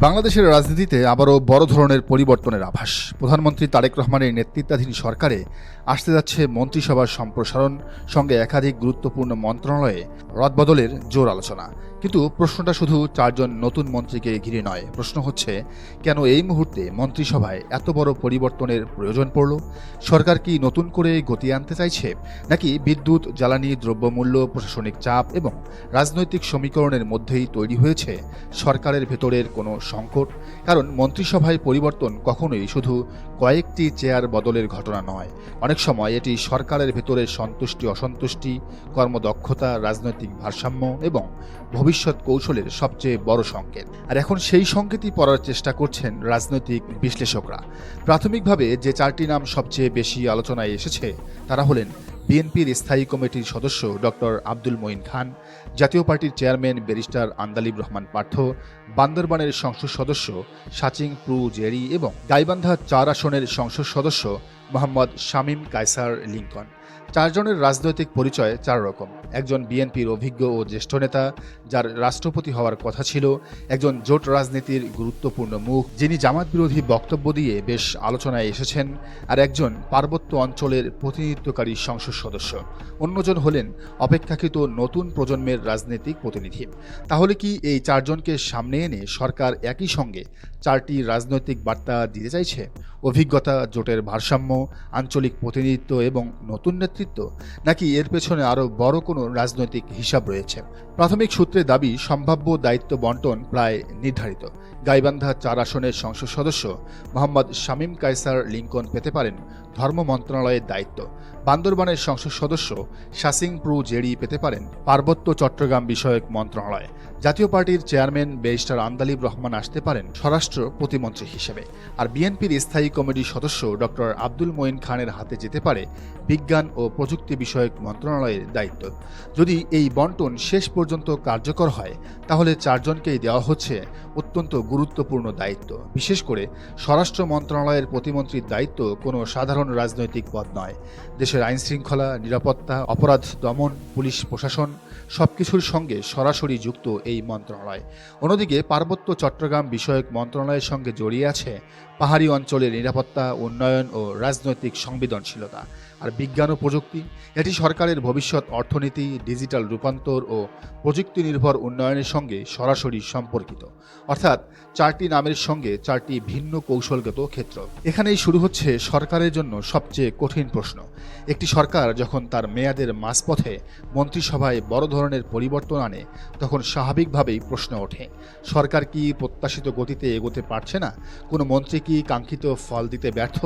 বাংলাদেশের রাজনীতিতে আবারও বড় ধরনের পরিবর্তনের আভাস। প্রধানমন্ত্রী তারেক রহমানের নেতৃত্বাধীন সরকারে আসতে যাচ্ছে মন্ত্রিসভার সম্প্রসারণ, সঙ্গে একাধিক গুরুত্বপূর্ণ মন্ত্রণালয়ে রদবদলের জোর আলোচনা। কিন্তু প্রশ্নটা শুধু 4 জন নতুন মন্ত্রীকে ঘিরে নয়। প্রশ্ন হচ্ছে, কেন এই মুহূর্তে মন্ত্রিসভায় এত বড় পরিবর্তনের প্রয়োজন পড়ল? সরকার কি নতুন করে গতি আনতে চাইছে, নাকি বিদ্যুৎ, জ্বালানি, দ্রব্যমূল্য, প্রশাসনিক চাপ এবং রাজনৈতিক সমীকরণের মধ্যেই তৈরি হয়েছে সরকারের ভেতরের কোনো সংকট? কারণ মন্ত্রিসভায় পরিবর্তন কখনোই শুধু কয়েকটি চেয়ার বদলের ঘটনা নয়। অনেক সময় এটি সরকারের ভেতরের সন্তুষ্টি, অসন্তুষ্টি, কর্মদক্ষতা, রাজনৈতিক ভারসাম্য এবং ভবিষ্যৎ কৌশলের সবচেয়ে বড় সংকেত। আর এখন সেই সংকেতই পড়ার চেষ্টা করছেন রাজনৈতিক বিশ্লেষকরা। প্রাথমিকভাবে যে 4টি নাম সবচেয়ে বেশি আলোচনায় এসেছে তারা হলেন বিএনপির স্থায়ী কমিটির সদস্য ডক্টর আব্দুল মঈন খান, জাতীয় পার্টির চেয়ারম্যান ব্যারিস্টার আন্দালিব রহমান পার্থ, বান্দরবানের সংসদ সদস্য সাচিং প্রু জেরি এবং গাইবান্ধা 4 আসনের সংসদ সদস্য মোহাম্মদ শামীম কায়সার লিংকন। 4 জনের রাজনৈতিক পরিচয় 4 রকম। একজন বিএনপির অভিজ্ঞ ও জ্যেষ্ঠ নেতা, যার রাষ্ট্রপতি হওয়ার কথা ছিল, একজন জোট রাজনীতির গুরুত্বপূর্ণ মুখ, যিনি জামাত বিরোধী বক্তব্য দিয়ে বেশ আলোচনায় এসেছেন, আর একজন পার্বত্য অঞ্চলের প্রতিনিধিত্বকারী সংসদ সদস্য। অন্যজন হলেন অপেক্ষাকৃত নতুন প্রজন্মের রাজনৈতিক প্রতিনিধি। তাহলে কি এই 4 জনকে সামনে এনে সরকার একই সঙ্গে 4টি রাজনৈতিক বার্তা দিতে চাইছে? অভিজ্ঞতা, জোটের ভারসাম্য, আঞ্চলিক প্রতিনিধিত্ব এবং নতুন নেতৃত্ব, নাকি এর পেছনে আরও বড় কোনো রাজনৈতিক হিসাব রয়েছে? প্রাথমিক সূত্রে দাবি, সম্ভাব্য দায়িত্ব বন্টন প্রায় নির্ধারিত। গাইবান্ধা 4 আসনের সংসদ সদস্য মোহাম্মদ শামীম কায়সার লিংকন পেতে পারেন ধর্ম মন্ত্রণালয়ের দায়িত্ব। বান্দরবানের সংসদ সদস্য সাচিং প্রু জেরি পেতে পারেন পার্বত্য চট্টগ্রাম বিষয়ক মন্ত্রণালয়। জাতীয় পার্টির চেয়ারম্যান ব্যারিস্টার আন্দালিব রহমান আসতে পারেন স্বরাষ্ট্র প্রতিমন্ত্রী হিসেবে। আর বিএনপির স্থায়ী কমিটির সদস্য ডক্টর আব্দুল মঈন খানের হাতে যেতে পারে বিজ্ঞান ও প্রযুক্তি বিষয়ক মন্ত্রণালয়ের দায়িত্ব। যদি এই বন্টন শেষ পর্যন্ত কার্যকর হয়, তাহলে 4 জনকেই দেওয়া হচ্ছে অত্যন্ত গুরুত্বপূর্ণ দায়িত্ব। বিশেষ করে স্বরাষ্ট্র মন্ত্রণালয়ের প্রতিমন্ত্রীর দায়িত্ব কোনো সাধারণ রাজনৈতিক পদ নয়। দেশের আইনশৃঙ্খলা, নিরাপত্তা, অপরাধ দমন, পুলিশ প্রশাসন সবকিছুর সঙ্গে সরাসরি যুক্ত এই মন্ত্রণালয়। অন্যদিকে পার্বত্য চট্টগ্রাম বিষয়ক মন্ত্রণালয়ের সঙ্গে জড়িয়ে আছে পাহাড়ি অঞ্চলের নিরাপত্তা, উন্নয়ন ও রাজনৈতিক সংবেদনশীলতা। আর বিজ্ঞান ও প্রযুক্তি, এটি সরকারের ভবিষ্যৎ অর্থনীতি, ডিজিটাল রূপান্তর ও প্রযুক্তি নির্ভর উন্নয়নের সঙ্গে সরাসরি সম্পর্কিত। অর্থাৎ 4টি নামের সঙ্গে 4টি ভিন্ন কৌশলগত ক্ষেত্র। এখানেই শুরু হচ্ছে সরকারের জন্য সবচেয়ে কঠিন প্রশ্ন। একটি সরকার যখন তার মেয়াদের মাঝপথে মন্ত্রিসভায় বড় ধরনের পরিবর্তন আনে, তখন স্বাভাবিকভাবেই প্রশ্ন ওঠে, সরকার কি প্রত্যাশিত গতিতে এগোতে পারছে না? কোনো মন্ত্রী কি কাঙ্ক্ষিত ফল দিতে ব্যর্থ?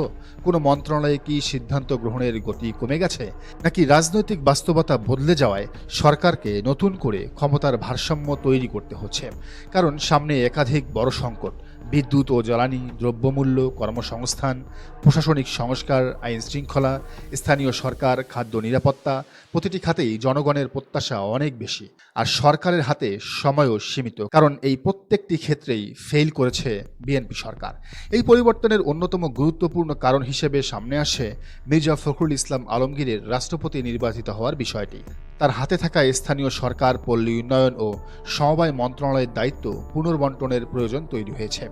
কোনো মন্ত্রণালয়ে কি সিদ্ধান্ত গ্রহণের গতি কমে গেছে? নাকি রাজনৈতিক বাস্তবতা বদলে যাওয়ায় সরকারকে নতুন করে ক্ষমতার ভারসাম্য তৈরি করতে হচ্ছে? কারণ সামনে একাধিক বড় সংকট: বিদ্যুৎ ও জ্বালানি, দ্রব্যমূল্য, কর্মসংস্থান, প্রশাসনিক সংস্কার, আইন শৃঙ্খলা, স্থানীয় সরকার, খাদ্য নিরাপত্তা। প্রতিটি খাতেই জনগণের প্রত্যাশা অনেক বেশি, আর সরকারের হাতে সময়ও সীমিত, কারণ এই প্রত্যেকটি ক্ষেত্রেই ফেল করেছে বিএনপি সরকার। এই পরিবর্তনের অন্যতম গুরুত্বপূর্ণ কারণ হিসেবে সামনে আসে মির্জা ফখরুল ইসলাম আলমগীরের রাষ্ট্রপতি নির্বাচিত হওয়ার বিষয়টি। তার হাতে থাকা স্থানীয় সরকার, পল্লী উন্নয়ন ও সমবায় মন্ত্রণালয়ের দায়িত্ব পুনর্বন্টনের প্রয়োজন তৈরি হয়েছে।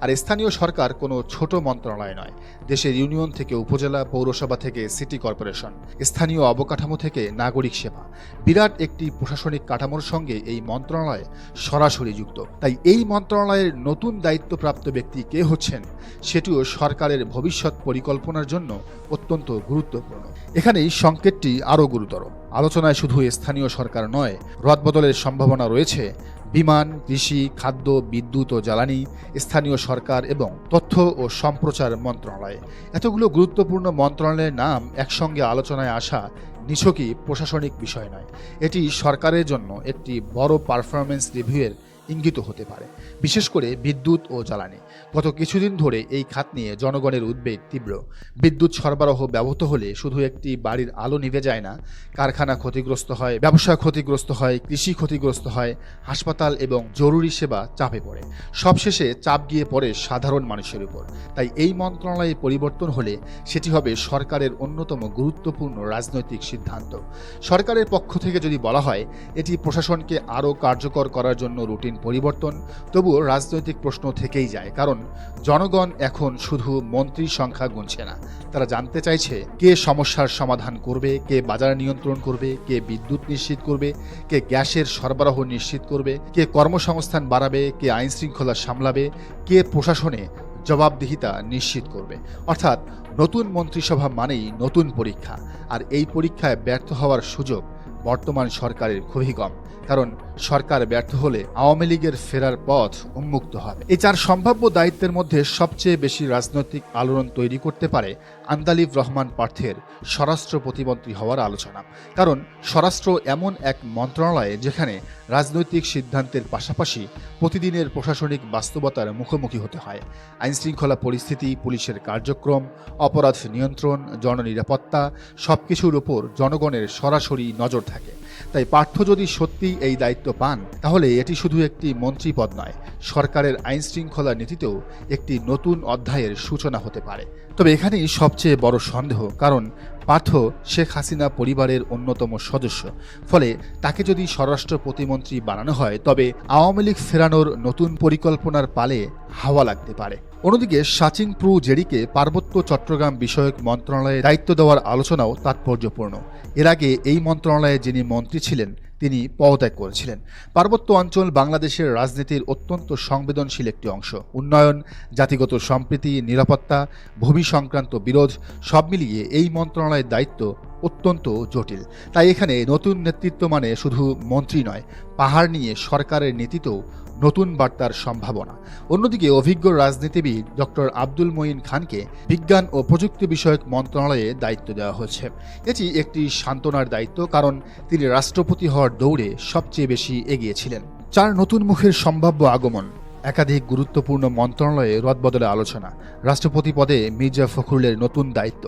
আর স্থানীয় সরকার কোনো ছোট মন্ত্রণালয় নয়। দেশের ইউনিয়ন থেকে উপজেলা, পৌরসভা থেকে সিটি কর্পোরেশন, স্থানীয় অবকাঠামো থেকে নাগরিক সেবা, বিরাট একটি প্রশাসনিক কাঠামোর সঙ্গে এই মন্ত্রণালয় সরাসরি যুক্ত। তাই এই মন্ত্রণালয়ের নতুন দায়িত্বপ্রাপ্ত ব্যক্তি কে হচ্ছেন, সেটিও সরকারের ভবিষ্যৎ পরিকল্পনার জন্য অত্যন্ত গুরুত্বপূর্ণ। এখানেই সংকেতটি আরও গুরুতর। আলোচনায় শুধু স্থানীয় সরকার নয়, রদবদলের সম্ভাবনা রয়েছে বিমান, কৃষি, খাদ্য, বিদ্যুৎ ও জ্বালানি, স্থানীয় সরকার এবং তথ্য ও সম্প্রচার মন্ত্রণালয়। এতগুলো গুরুত্বপূর্ণ মন্ত্রণালয়ের নাম একসঙ্গে আলোচনায় আসা নিছকই প্রশাসনিক বিষয় নয়, এটি সরকারের জন্য একটি বড় পারফরমেন্স রিভিউয়ের ইঙ্গিত হতে পারে। বিশেষ করে বিদ্যুৎ ও জ্বালানি। গত কিছুদিন ধরে এই খাত নিয়ে জনগণের উদ্বেগ তীব্র। বিদ্যুৎ সরবরাহ ব্যাহত হলে শুধু একটি বাড়ির আলো নিভে যায় না, কারখানা ক্ষতিগ্রস্ত হয়, ব্যবসা ক্ষতিগ্রস্ত হয়, কৃষি ক্ষতিগ্রস্ত হয়, হাসপাতাল এবং জরুরি সেবা চাপে পড়ে। সবশেষে চাপ গিয়ে পড়ে সাধারণ মানুষের উপর। তাই এই মন্ত্রণালয়ে পরিবর্তন হলে সেটি হবে সরকারের অন্যতম গুরুত্বপূর্ণ রাজনৈতিক সিদ্ধান্ত। সরকারের পক্ষ থেকে যদি বলা হয় এটি প্রশাসনকে আরও কার্যকর করার জন্য রুটিন পরিবর্তন, তবুও রাজনৈতিক প্রশ্ন থেকেই যায়। কারণ জনগণ এখন শুধু মন্ত্রীর সংখ্যা গুনছে না, তারা জানতে চাইছে কে সমস্যার সমাধান করবে, কে বাজার নিয়ন্ত্রণ করবে, কে বিদ্যুৎ নিশ্চিত করবে, কে গ্যাসের সরবরাহ নিশ্চিত করবে, কে কর্মসংস্থান বাড়াবে, কে আইন শৃঙ্খলা সামলাবে, কে প্রশাসনে জবাবদিহিতা নিশ্চিত করবে। অর্থাৎ নতুন মন্ত্রিসভা মানেই নতুন পরীক্ষা, আর এই পরীক্ষায় ব্যর্থ হওয়ার সুযোগ বর্তমান সরকারের খুবই কম। কারণ সরকার ব্যর্থ হলে আওয়ামী লীগের ফেরার পথ উন্মুক্ত হবে। এই 4 সম্ভাব্য দায়িত্বের মধ্যে সবচেয়ে বেশি রাজনৈতিক আলোড়ন তৈরি করতে পারে আন্দালিব রহমান পার্থের স্বরাষ্ট্র প্রতিমন্ত্রী হওয়ার আলোচনা। কারণ স্বরাষ্ট্র এমন এক মন্ত্রণালয় যেখানে রাজনৈতিক সিদ্ধান্তের পাশাপাশি প্রতিদিনের প্রশাসনিক বাস্তবতার মুখোমুখি হতে হয়। আইনশৃঙ্খলা পরিস্থিতি, পুলিশের কার্যক্রম, অপরাধ নিয়ন্ত্রণ, জননিরাপত্তা সবকিছুর উপর জনগণের সরাসরি নজর থাকে। তাই পার্থ যদি সত্যি এই দায়িত্ব পান, তাহলে এটি শুধু একটি মন্ত্রী পদ নয়, সরকারের আইনশৃঙ্খলা নীতিতেও একটি নতুন অধ্যায়ের সূচনা হতে পারে। তবে এখানেই সবচেয়ে বড় সন্দেহ, কারণ পার্থ শেখ হাসিনা পরিবারের অন্যতম সদস্য। ফলে তাকে যদি স্বরাষ্ট্র প্রতিমন্ত্রী বানানো হয়, তবে আওয়ামী লীগ ফেরানোর নতুন পরিকল্পনার পালে হাওয়া লাগতে পারে। অন্যদিকে সাচিং প্রু জেডিকে পার্বত্য চট্টগ্রাম বিষয়ক মন্ত্রণালয়ে দায়িত্ব দেওয়ার আলোচনাও তাৎপর্যপূর্ণ। এর আগে এই মন্ত্রণালয়ে যিনি মন্ত্রী ছিলেন তিনি পদত্যাগ করেছিলেন। পার্বত্য অঞ্চল বাংলাদেশের রাজনীতির অত্যন্ত সংবেদনশীল একটি অংশ। উন্নয়ন, জাতিগত সম্প্রীতি, নিরাপত্তা, ভূমি সংক্রান্ত বিরোধ সব মিলিয়ে এই মন্ত্রণালয়ের দায়িত্ব অত্যন্ত জটিল। তাই এখানে নতুন নেতৃত্ব মানে শুধু মন্ত্রী নয়, পাহাড় নিয়ে সরকারের নীতিতেও নতুন বার্তার সম্ভাবনা। অন্যদিকে অভিজ্ঞ রাজনীতিবিদ ডক্টর আব্দুল মঈন খানকে বিজ্ঞান ও প্রযুক্তি বিষয়ক মন্ত্রণালয়ে দায়িত্ব দেওয়া হয়েছে। এটি একটি সান্ত্বনার দায়িত্ব, কারণ তিনি রাষ্ট্রপতি হওয়ার দৌড়ে সবচেয়ে বেশি এগিয়েছিলেন। 4 নতুন মুখের সম্ভাব্য আগমন, একাধিক গুরুত্বপূর্ণ মন্ত্রণালয়ে রদবদলে আলোচনা, রাষ্ট্রপতি পদে মির্জা ফখরুলের নতুন দায়িত্ব,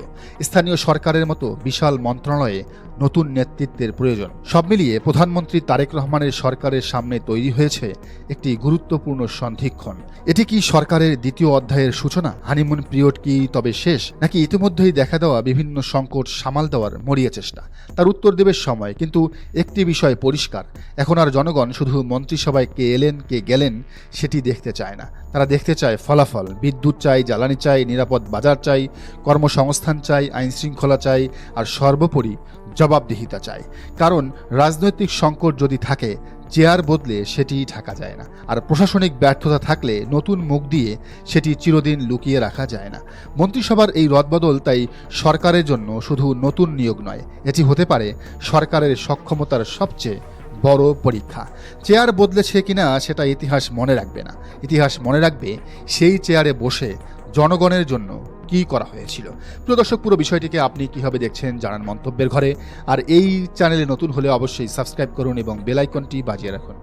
স্থানীয় সরকারের মতো বিশাল মন্ত্রণালয়ে নতুন নেতৃত্বের প্রয়োজন। সব মিলিয়ে প্রধানমন্ত্রী তারেক রহমানের সরকারের সামনে তৈরি হয়েছে একটি গুরুত্বপূর্ণ সন্ধিক্ষণ। এটি কি সরকারের দ্বিতীয় অধ্যায়ের সূচনা? হানিমুন পিরিয়ড কি তবে শেষ, নাকি ইতিমধ্যেই দেখা দেওয়া বিভিন্ন সংকট সামাল দেওয়ার মরিয়া চেষ্টা? তার উত্তর দেবে সময়। কিন্তু একটি বিষয় পরিষ্কার, এখন আর জনগণ শুধু মন্ত্রিসভায় কে এলেন কে গেলেন সেটি দেখতে চায় না। তারা দেখতে চায় ফলাফল। বিদ্যুৎ চাই, জ্বালানি চাই, নিরাপদ বাজার চাই, কর্মসংস্থান চাই, আইন শৃঙ্খলা চাই, আর সর্বোপরি জবাবদিহিতা চাই। কারণ রাজনৈতিক সংকট যদি থাকে, চেয়ার বদলে সেটি ঢাকা যায় না, আর প্রশাসনিক ব্যর্থতা থাকলে নতুন মুখ দিয়ে সেটি চিরদিন লুকিয়ে রাখা যায় না। মন্ত্রিসভার এই রদবদল তাই সরকারের জন্য শুধু নতুন নিয়োগ নয়, এটি হতে পারে সরকারের সক্ষমতার সবচেয়ে বড় পরীক্ষা। চেয়ার বদলেছে কিনা সেটা ইতিহাস মনে রাখবে না, ইতিহাস মনে রাখবে সেই চেয়ারে বসে জনগণের জন্য কি করা হয়েছিল। প্রিয় দর্শক, পুরো বিষয়টিকে আপনি কিভাবে দেখছেন জানান মন্তব্যের ঘরে। আর এই চ্যানেলে নতুন হলে অবশ্যই সাবস্ক্রাইব করুন এবং বেল আইকনটি বাজিয়ে রাখুন।